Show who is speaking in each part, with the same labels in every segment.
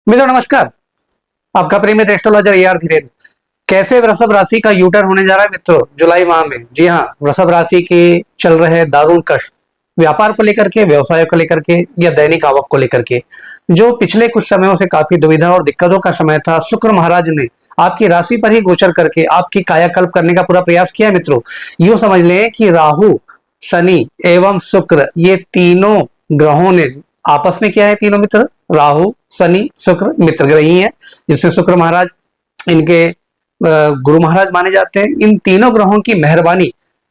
Speaker 1: मित्रों नमस्कार। आपका प्रेमी एस्ट्रोलॉजर AR धीरेन्द्र। कैसे वृषभ राशि का यूटर्न होने जा रहा है मित्रों जुलाई माह में। जी हाँ, वृषभ राशि के चल रहे दारुण कष्ट व्यापार को लेकर के, व्यवसाय को लेकर के या दैनिक आवक को लेकर के, जो पिछले कुछ समयों से काफी दुविधा और दिक्कतों का समय था, शुक्र महाराज ने आपकी राशि पर ही गोचर करके आपकी कायाकल्प करने का पूरा प्रयास किया है मित्रों। यूं समझ लें कि राहु, शनि एवं शुक्र, ये तीनों ग्रहों ने आपस में क्या है, तीनों मित्र राहु शनि शुक्र मित्र ग्रह ही है, जिससे शुक्र महाराज इनके गुरु महाराज माने जाते हैं। इन तीनों ग्रहों की मेहरबानी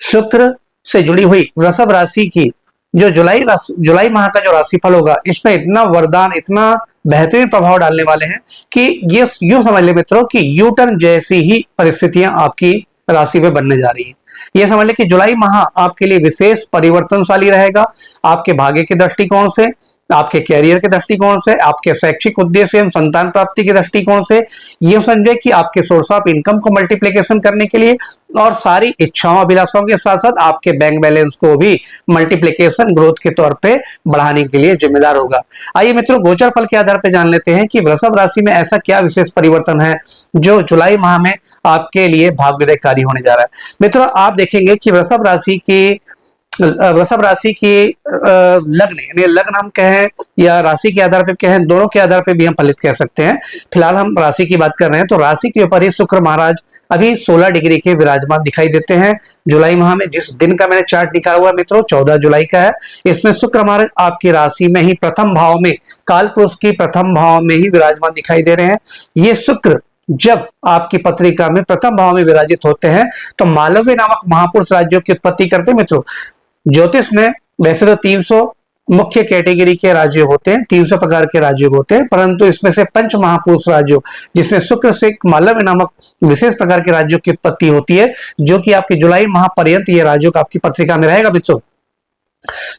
Speaker 1: शुक्र से जुड़ी हुई वृषभ राशि की जो जुलाई माह का जो राशिफल होगा, इसमें इतना वरदान, इतना बेहतरीन प्रभाव डालने वाले हैं कि ये यूं समझ ले मित्रों कि यू टर्न जैसी ही परिस्थितियां आपकी राशि में बनने जा रही हैं। ये समझ ले कि जुलाई माह आपके लिए विशेष परिवर्तनशाली रहेगा। आपके भाग्य के दृष्टिकोण से, आपके कैरियर के दृष्टिकोण से, आपके शैक्षिक उद्देश्य एवं संतान प्राप्ति के दृष्टिकोण से, ये समझे कि आपके सोर्स ऑफ इनकम को मल्टीप्लिकेशन करने के लिए और सारी इच्छाओं अभिलाषाओं के साथ साथ आपके बैंक बैलेंस को भी मल्टीप्लिकेशन ग्रोथ के तौर पे बढ़ाने के लिए जिम्मेदार होगा। आइए मित्रों, गोचर फल के आधार पर जान लेते हैं कि वृषभ राशि में ऐसा क्या विशेष परिवर्तन है जो जुलाई माह में आपके लिए भाग्योदयकारी होने जा रहा है। मित्रों, आप देखेंगे कि वृषभ राशि की लग्न, यानी लग्न हम कहें या राशि के आधार पर कहें, दोनों के आधार पर भी हम फलित कह सकते हैं। फिलहाल हम राशि की बात कर रहे हैं तो राशि के ऊपर ही शुक्र महाराज अभी 16 डिग्री के विराजमान दिखाई देते हैं जुलाई माह में। जिस दिन का मैंने चार्ट निकाला हुआ मित्रों 14 जुलाई का है। इसमें शुक्र महाराज आपकी राशि में ही प्रथम भाव में, काल पुरुष की प्रथम भाव में ही विराजमान दिखाई दे रहे हैं। ये शुक्र जब आपकी पत्रिका में प्रथम भाव में विराजित होते हैं तो मालव्य नामक महापुरुष राज्यों की उत्पत्ति करते हैं मित्रों। ज्योतिष में वैसे तो 300 मुख्य कैटेगरी के राज्य होते हैं, 300 प्रकार के राज्य होते हैं, परंतु इसमें से पंच महापुरुष राज्यों, जिसमें शुक्र से मालव्य नामक विशेष प्रकार के राज्यों की उत्पत्ति होती है, जो कि आपकी जुलाई माह पर्यंत ये राज्यों का आपकी पत्रिका में रहेगा मित्रों।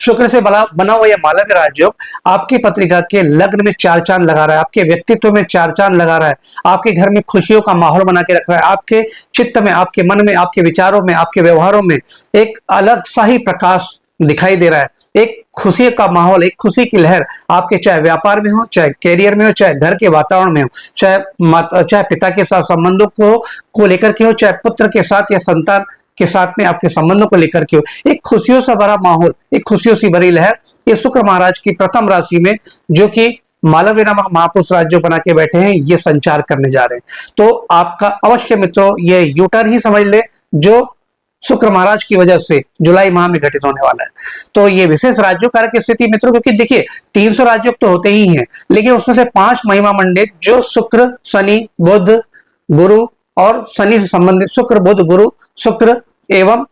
Speaker 1: शुक्र से बना हुआ यह मालव्य राज्य आपकी पत्रिका के लग्न में 4 चांद लगा रहा है, आपके व्यक्तित्व में 4 चांद लगा रहा है, आपके घर में खुशियों का माहौल बना के रख रहा है, आपके चित्त में, आपके मन में, आपके विचारों में, आपके व्यवहारों में एक अलग सा ही प्रकाश दिखाई दे रहा है। एक खुशी का माहौल, एक खुशी की लहर आपके चाहे व्यापार में हो, चाहे कैरियर में हो, चाहे घर के वातावरण में हो, चाहे पिता के साथ संबंधों को लेकर के हो, चाहे पुत्र के साथ या संतान के साथ में आपके संबंधों को लेकर के हो, एक खुशियों से भरा माहौल, एक खुशियों से भरी लहर ये शुक्र महाराज की प्रथम राशि में, जो कि मालव्य नामक महापुरुष राज्य बना के बैठे हैं, ये संचार करने जा रहे हैं। तो आपका अवश्य मित्रों ये यूटर्न ही समझ ले जो शुक्र महाराज की वजह से जुलाई माह में घटित होने वाला है। तो ये विशेष राज्यों कारक स्थिति मित्रों, क्योंकि देखिए 300 राज्यों तो होते ही हैं, लेकिन उसमें से 5 महिमा मंडित जो शुक्र, शनि, बुध, गुरु और शनि से संबंधित, शुक्र, बुध, गुरु, शुक्र एवं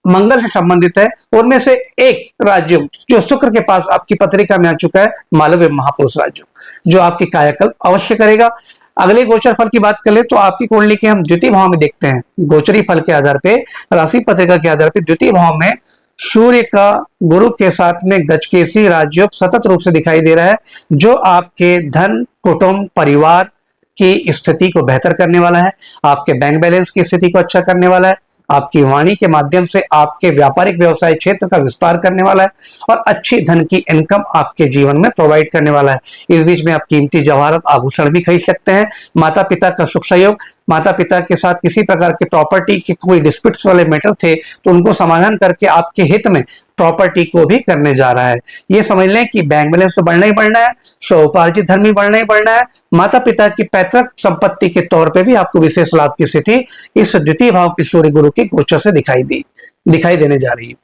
Speaker 1: मंगल से संबंधित है, उनमें से एक राज्य जो शुक्र के पास आपकी पत्रिका में आ चुका है, मालव्य महापुरुष राज्य, जो आपकी कायाकल्प अवश्य करेगा। अगले गोचर फल की बात कर ले तो आपकी कुंडली के हम द्वितीय भाव में देखते हैं। गोचरी फल के आधार पे, राशि पत्रिका के आधार पे द्वितीय भाव में सूर्य का गुरु के साथ में गजकेसरी राजयोग सतत रूप से दिखाई दे रहा है, जो आपके धन, कुटुंब, परिवार की स्थिति को बेहतर करने वाला है, आपके बैंक बैलेंस की स्थिति को अच्छा करने वाला है, आपकी वाणी के माध्यम से आपके व्यापारिक व्यवसाय क्षेत्र का विस्तार करने वाला है और अच्छी धन की इनकम आपके जीवन में प्रोवाइड करने वाला है। इस बीच में आप कीमती जवाहरात, आभूषण भी खरीद सकते हैं। माता पिता का सुख सहयोग, माता पिता के साथ किसी प्रकार के प्रॉपर्टी के कोई डिस्प्यूट्स वाले मैटर थे तो उनको समाधान करके आपके हित में प्रॉपर्टी को भी करने जा रहा है। ये समझ लें कि बैंक बैलेंस तो बढ़ना ही बढ़ना है, स्वउपार्जित धर्म ही बढ़ना ही बढ़ना है, माता पिता की पैतृक संपत्ति के तौर पे भी आपको विशेष लाभ की स्थिति इस द्वितीय भाव के सूर्य गुरु के गोचर से दिखाई देने जा रही है।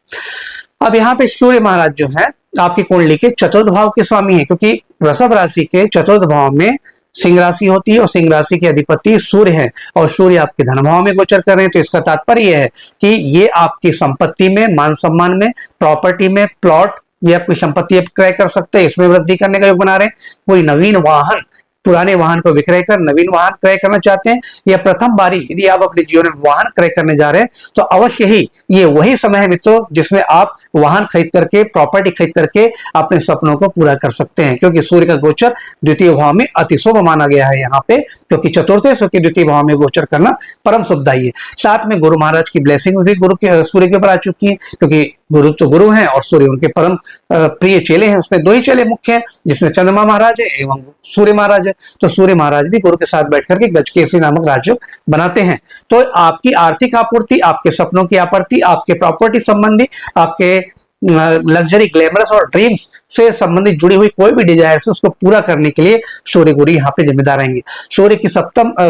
Speaker 1: अब यहाँ पे सूर्य महाराज जो है आपकी कुंडली के चतुर्थ भाव के स्वामी है, क्योंकि वृषभ राशि के चतुर्थ भाव में सिंह राशि होती है और सिंह राशि के अधिपति सूर्य है और सूर्य आपके धन भाव में गोचर कर रहे हैं। तो इसका तात्पर्य यह है कि ये आपकी संपत्ति में, मान सम्मान में, प्रॉपर्टी में, प्लॉट या कोई संपत्ति क्रय कर सकते हैं, इसमें वृद्धि करने का योग बना रहे हैं। कोई नवीन वाहन, पुराने वाहन को विक्रय कर नवीन वाहन क्रय करना चाहते हैं, या प्रथम बारी यदि आप अपने जीवन में वाहन क्रय करने जा रहे हैं तो अवश्य ही ये वही समय है मित्रों जिसमें आप वाहन खरीद करके, प्रॉपर्टी खरीद करके अपने सपनों को पूरा कर सकते हैं, क्योंकि सूर्य का गोचर द्वितीय भाव में अति शुभ माना गया है यहाँ पे, क्योंकि चतुर्थ सुख के द्वितीय भाव में गोचर करना परम शुभदायी है। साथ में गुरु महाराज की ब्लेसिंग भी गुरु के सूर्य के ऊपर आ चुकी है, क्योंकि गुरु तो गुरु हैं और सूर्य उनके परम प्रिय चेले हैं। उसमें दो ही चेले मुख्य हैं, जिसमें चंद्रमा महाराज है एवं सूर्य महाराज है। तो सूर्य महाराज भी गुरु के साथ बैठकर के गजकेसरी नामक राजयोग बनाते हैं। तो आपकी आर्थिक आपूर्ति, आपके सपनों की आपूर्ति, आपके प्रॉपर्टी संबंधी, आपके लग्जरी, ग्लैमरस और ड्रीम्स से संबंधित जुड़ी हुई कोई भी डिजायर है उसको पूरा करने के लिए सूर्य गुरु यहाँ पे जिम्मेदार रहेंगे। सूर्य की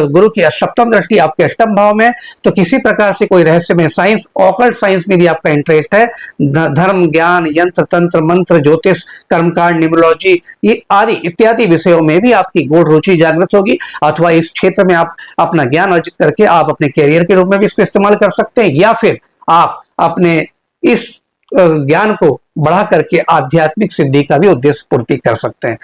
Speaker 1: गुरु की सप्तम दृष्टि आपके अष्टम भाव में, तो किसी प्रकार से कोई रहस्यमय साइंस, ऑकल्ट साइंस में भी आपका इंटरेस्ट है, धर्म, ज्ञान, यंत्र, तंत्र, मंत्र, ज्योतिष, कर्मकांड, न्यूमरोलॉजी, ये आदि इत्यादि विषयों में भी आपकी गूढ़ रुचि जागृत होगी, अथवा इस क्षेत्र में आप अपना ज्ञान अर्जित करके आप अपने कैरियर के रूप में भी इसको इस्तेमाल कर सकते हैं, या फिर आप अपने इस ज्ञान को बढ़ा करके आध्यात्मिक सिद्धि का भी उद्देश्य पूर्ति कर सकते हैं।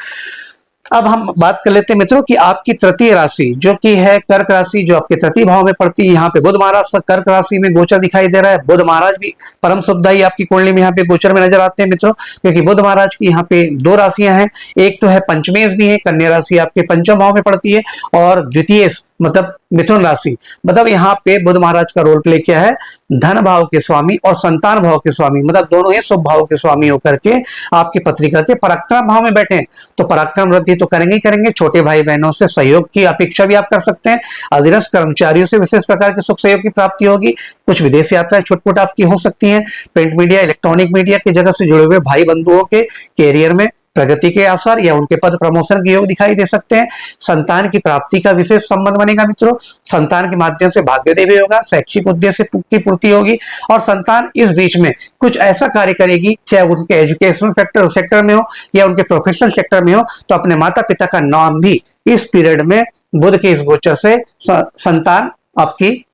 Speaker 1: अब हम बात कर लेते हैं मित्रों कि आपकी तृतीय राशि जो कि है कर्क राशि, जो आपके तृतीय भाव में पड़ती है, यहाँ पे बुध महाराज का कर्क राशि में गोचर दिखाई दे रहा है। बुध महाराज भी परम शुभदायी आपकी कुंडली में यहाँ पे गोचर में नजर आते हैं मित्रों, क्योंकि बुध महाराज की यहाँ पे दो राशियां हैं, एक तो है पंचमेश भी है, कन्या राशि आपके पंचम भाव में पड़ती है, और द्वितीय मतलब मिथुन राशि, मतलब यहाँ पे बुध महाराज का रोल प्ले क्या है, धन भाव के स्वामी और संतान भाव के स्वामी, मतलब दोनों ही शुभ भाव के स्वामी होकर के आपकी पत्रिका के पराक्रम भाव में बैठे हैं। तो पराक्रम वृद्धि तो करेंगे ही करेंगे, छोटे भाई बहनों से सहयोग की अपेक्षा भी आप कर सकते हैं, अधीनस्थ कर्मचारियों से विशेष प्रकार के सुख सहयोग की प्राप्ति होगी, कुछ विदेश यात्राएं छुटपुट आपकी हो सकती हैं, प्रिंट मीडिया, इलेक्ट्रॉनिक मीडिया की जगह से जुड़े हुए भाई बंधुओं के कैरियर में प्रगति के आसार या उनके पद प्रमोशन के योग दिखाई दे सकते हैं। संतान की प्राप्ति का विशेष संबंध बनेगा मित्रों, संतान के माध्यम से भाग्योदय भी होगा, शैक्षिक उद्देश्य की पूर्ति होगी, और संतान इस बीच में कुछ ऐसा कार्य करेगी, चाहे उनके एजुकेशनल सेक्टर में हो या उनके प्रोफेशनल सेक्टर में हो, तो अपने माता पिता का नाम भी इस पीरियड में बुध के इस गोचर से संतान आपकी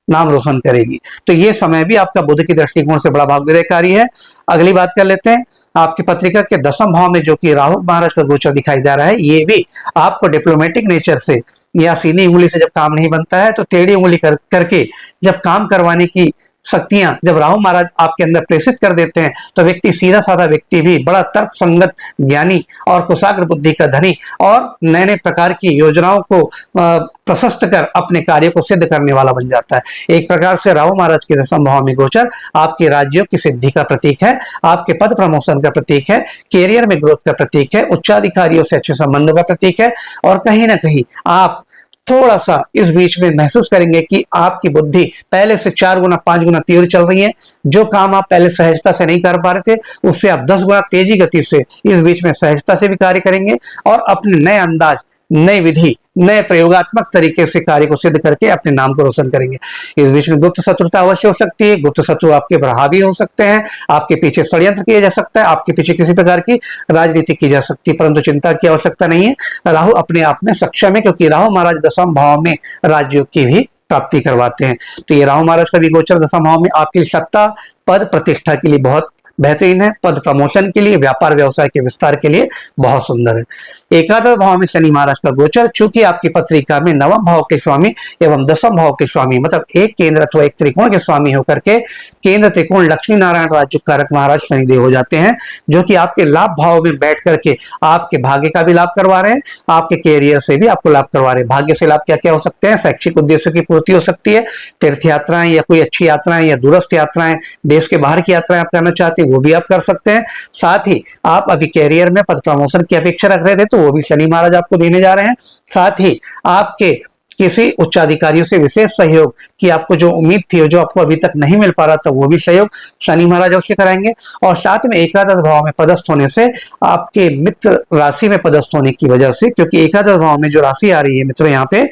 Speaker 1: नाम रोशन करेगी। तो ये समय भी आपका बुध की दृष्टिकोण से बड़ा भाग्योदयकारी है। अगली बात कर लेते हैं, आपकी पत्रिका के दसम भाव में जो कि राहु महाराज का गोचर दिखाई दे रहा है, ये भी आपको डिप्लोमेटिक नेचर से या सीधी उंगली से जब काम नहीं बनता है तो टेढ़ी उंगली करके जब काम करवाने की शक्तियां जब राहु महाराज आपके अंदर प्रेषित कर देते हैं, तो व्यक्ति, सीधा साधा व्यक्ति भी बड़ा तर्क संगत, ज्ञानी और कुशाग्र बुद्धि का धनी और नए नए प्रकार की योजनाओं को प्रशस्त कर अपने कार्य को सिद्ध करने वाला बन जाता है। एक प्रकार से राहु महाराज के दसम भाव में गोचर आपके राज्यों की सिद्धि का प्रतीक है, आपके पद प्रमोशन का प्रतीक है, कैरियर में ग्रोथ का प्रतीक है, उच्चाधिकारियों से अच्छे संबंधों का प्रतीक है, और कहीं ना कहीं आप थोड़ा सा इस बीच में महसूस करेंगे कि आपकी बुद्धि पहले से 4 गुना 5 गुना तीव्र चल रही है। जो काम आप पहले सहजता से नहीं कर पा रहे थे, उससे आप 10 गुना तेजी गति से इस बीच में सहजता से भी कार्य करेंगे, और अपने नए अंदाज, नई विधि, नए प्रयोगात्मक तरीके से कार्य को सिद्ध करके अपने नाम को रोशन करेंगे। इस बीच में गुप्त शत्रुता अवश्य हो सकती है, गुप्त शत्रु आपके प्रभावी हो सकते हैं, आपके पीछे षड्यंत्र किया जा सकता है, आपके पीछे किसी प्रकार की राजनीति की जा सकती है, परंतु चिंता की आवश्यकता नहीं है। राहु अपने आप में सक्षम है, क्योंकि राहु महाराज दसम भाव में राजयोग की भी प्राप्ति करवाते हैं। तो ये राहु महाराज का भी गोचर दसम भाव में आपके लिए सत्ता, पद, प्रतिष्ठा के लिए बहुत बेहतरीन है, पद प्रमोशन के लिए, व्यापार व्यवसाय के विस्तार के लिए बहुत सुंदर है। एकादश भाव में शनि महाराज का गोचर, चूंकि आपकी पत्रिका में नवम भाव के स्वामी एवं दसम भाव के स्वामी, मतलब एक केंद्र अथवा एक त्रिकोण के स्वामी होकर के केंद्र त्रिकोण लक्ष्मी नारायण राज्य कारक महाराज शनिदेव हो जाते हैं, जो कि आपके लाभ भाव में बैठ करके आपके भाग्य का भी लाभ करवा रहे हैं, आपके कैरियर से भी आपको लाभ करवा रहे हैं। भाग्य से लाभ क्या क्या हो सकते हैं, शैक्षिक उद्देश्यों की पूर्ति हो सकती है, तीर्थ यात्राएं या कोई अच्छी यात्राएं या दूरस्थ यात्राएं, देश के बाहर की यात्राएं आप करना चाहते हैं वो भी आप कर सकते हैं। साथ ही आप अभी कैरियर में पद प्रमोशन की अपेक्षा रख रहे थे, तो वो भी शनि महाराज आपको देने जा रहे हैं। साथ ही आपके किसी उच्चाधिकारियों से विशेष सहयोग की आपको जो उम्मीद थी, जो आपको अभी तक नहीं मिल पा रहा था, वो भी सहयोग शनि महाराज अवश्य कराएंगे। और साथ में एकादश भाव में पदस्थ होने से, आपके मित्र राशि में पदस्थ होने की वजह से, क्योंकि एकादश भाव में जो राशि आ रही है मित्रों, यहाँ पे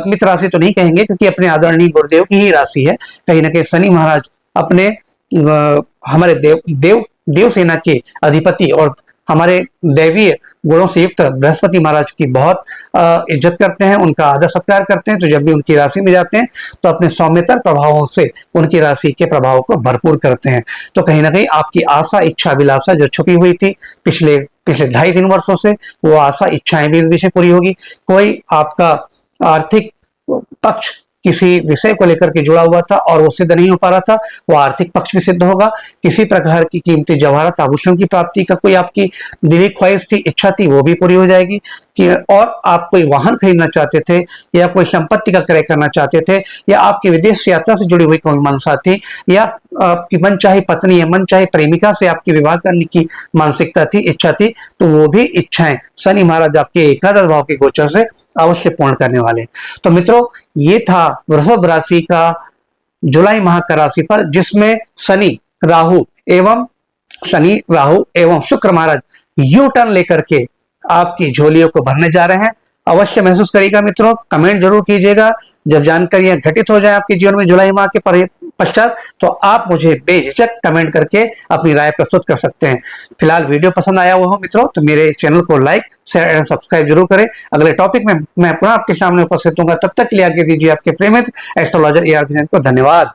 Speaker 1: मित्र राशि तो नहीं कहेंगे, क्योंकि अपने आदरणीय गुरुदेव की ही राशि है। कहीं ना कहीं शनि महाराज अपने हमारे देव सेना के अधिपति और हमारे दैवीय गुणों से युक्त बृहस्पति महाराज की बहुत इज्जत करते हैं, उनका आदर सत्कार करते हैं। तो जब भी उनकी राशि में जाते हैं तो अपने सौम्यतर प्रभावों से उनकी राशि के प्रभाव को भरपूर करते हैं। तो कहीं ना कहीं आपकी आशा, इच्छा, अभिलाषा जो छुपी हुई थी पिछले 2.5-3 वर्षों से, वो आशा, इच्छाएं भी इस विषय पूरी होगी। कोई आपका आर्थिक पक्ष किसी विषय को लेकर के जुड़ा हुआ था और वो सिद्ध नहीं हो पा रहा था, वो आर्थिक पक्ष भी सिद्ध होगा। किसी प्रकार की कीमती जवाहरात आभूषण की प्राप्ति का कोई आपकी दिली ख्वाहिश थी, इच्छा थी, वो भी पूरी हो जाएगी। कि और आप कोई वाहन खरीदना चाहते थे या कोई संपत्ति का क्रय करना चाहते थे या आपकी विदेश यात्रा से जुड़ी हुई कोई मनसा थी या आपकी मनचाही पत्नी या मनचाही प्रेमिका से आपकी विवाह करने की मानसिकता थी, इच्छा थी, तो वो भी इच्छाएं शनि महाराज आपके एकादश भाव के गोचर से अवश्य पूर्ण करने वाले। तो मित्रों, ये था वृषभ राशि का जुलाई माह का राशिफल, जिसमें शनि राहु एवं शुक्र महाराज यू टर्न लेकर के आपकी झोलियों को भरने जा रहे हैं। अवश्य महसूस करिएगा मित्रों, कमेंट जरूर कीजिएगा। जब जानकारियां घटित हो जाए आपके जीवन में जुलाई माह के पश्चात, तो आप मुझे बेझिझक कमेंट करके अपनी राय प्रस्तुत कर सकते हैं। फिलहाल वीडियो पसंद आया हुआ हो मित्रों, तो मेरे चैनल को लाइक, शेयर एंड सब्सक्राइब जरूर करें। अगले टॉपिक में मैं पुनः आपके सामने उपस्थित होऊंगा। तब तक के लिए आगे दीजिए आपके प्रेमित एस्ट्रोलॉजर AR दिनेश को धन्यवाद।